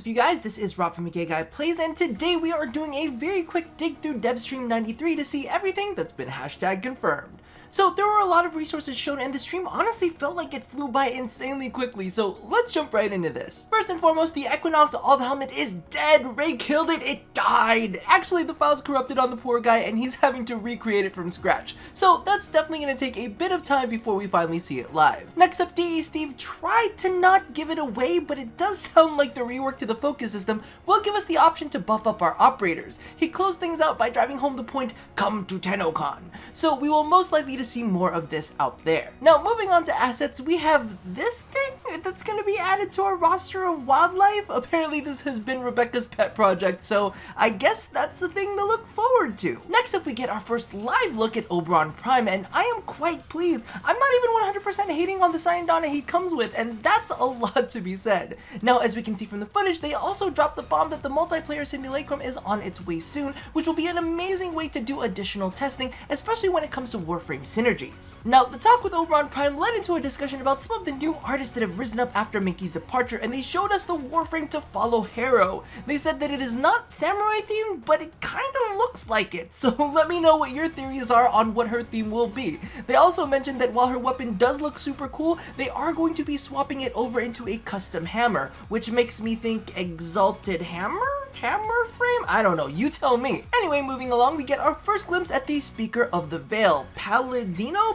What's up you guys, this is Rob from Plays, and today we are doing a very quick dig through Devstream 93 to see everything that's been hashtag confirmed. So there were a lot of resources shown, and the stream honestly felt like it flew by insanely quickly, so let's jump right into this. First and foremost, the Equinox All Helmet is dead. Ray killed it, it died. Actually, the file's corrupted on the poor guy and he's having to recreate it from scratch. So that's definitely going to take a bit of time before we finally see it live. Next up, DE Steve tried to not give it away, but it does sound like the rework to the focus system will give us the option to buff up our operators. He closed things out by driving home the point, come to TennoCon. So we will most likely to see more of this out there. Now, moving on to assets, we have this thing that's going to be added to our roster of wildlife. Apparently this has been Rebecca's pet project, so I guess that's the thing to look forward to. Next up, we get our first live look at Oberon Prime, and I am quite pleased. I'm not even 100% hating on the SANDR he comes with, and that's a lot to be said. Now, as we can see from the footage, they also dropped the bomb that the multiplayer simulacrum is on its way soon, which will be an amazing way to do additional testing, especially when it comes to Warframe synergies. Now, the talk with Oberon Prime led into a discussion about some of the new artists that have risen up after Minky's departure, and they showed us the Warframe to follow Harrow. They said that it is not samurai themed, but it kinda looks like it, so let me know what your theories are on what her theme will be. They also mentioned that while her weapon does look super cool, they are going to be swapping it over into a custom hammer, which makes me think Exalted Hammer? Hammer frame? I don't know, you tell me. Anyway, moving along, we get our first glimpse at the Speaker of the Veil. Palomino?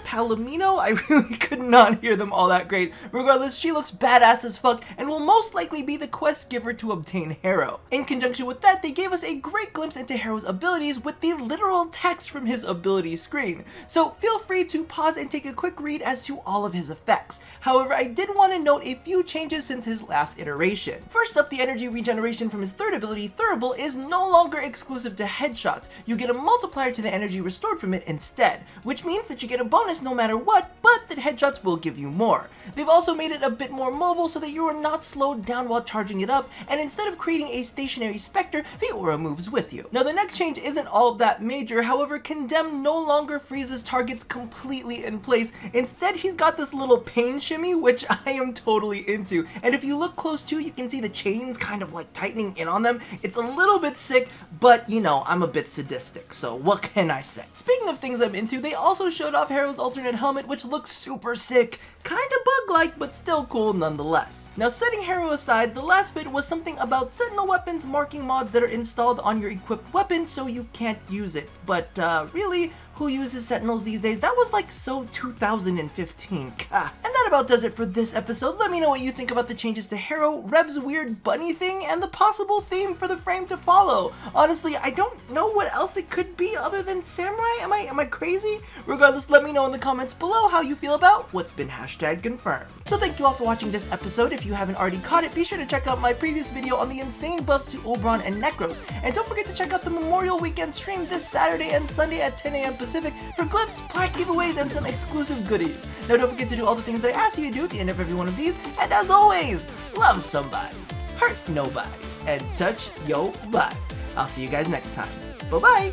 I really could not hear them all that great. Regardless, she looks badass as fuck and will most likely be the quest giver to obtain Harrow. In conjunction with that, they gave us a great glimpse into Harrow's abilities with the literal text from his ability screen. So feel free to pause and take a quick read as to all of his effects. However, I did want to note a few changes since his last iteration. First up, the energy regeneration from his third ability, Thurible, is no longer exclusive to headshots. You get a multiplier to the energy restored from it instead, which means that you get a bonus no matter what, but that headshots will give you more. They've also made it a bit more mobile so that you are not slowed down while charging it up, and instead of creating a stationary specter, the aura moves with you. Now, the next change isn't all that major. However, Condemn no longer freezes targets completely in place. Instead, he's got this little pain shimmy, which I am totally into, and if you look close to, you can see the chains kind of like tightening in on them. It's a little bit sick, but you know, I'm a bit sadistic, so what can I say? Speaking of things I'm into, they also showed off Harrow's alternate helmet, which looks super sick. Kinda bug-like, but still cool nonetheless. Now, setting Harrow aside, the last bit was something about Sentinel weapons marking mods that are installed on your equipped weapon so you can't use it. But really, who uses Sentinels these days? That was like so 2015. Gah. And that about does it for this episode. Let me know what you think about the changes to Harrow, Reb's weird bunny thing, and the possible theme for the frame to follow. Honestly, I don't know what else it could be other than samurai. Am I crazy? Regardless, let me know in the comments below how you feel about what's been hashtag confirmed. So thank you all for watching this episode. If you haven't already caught it, be sure to check out my previous video on the insane buffs to Oberon and Necros. And don't forget to check out the Memorial Weekend stream this Saturday and Sunday at 10 AM Pacific for glyphs, plaque giveaways, and some exclusive goodies. Now don't forget to do all the things that I ask you to do at the end of every one of these, and as always, love somebody, hurt nobody, and touch your body. I'll see you guys next time. Bye-bye!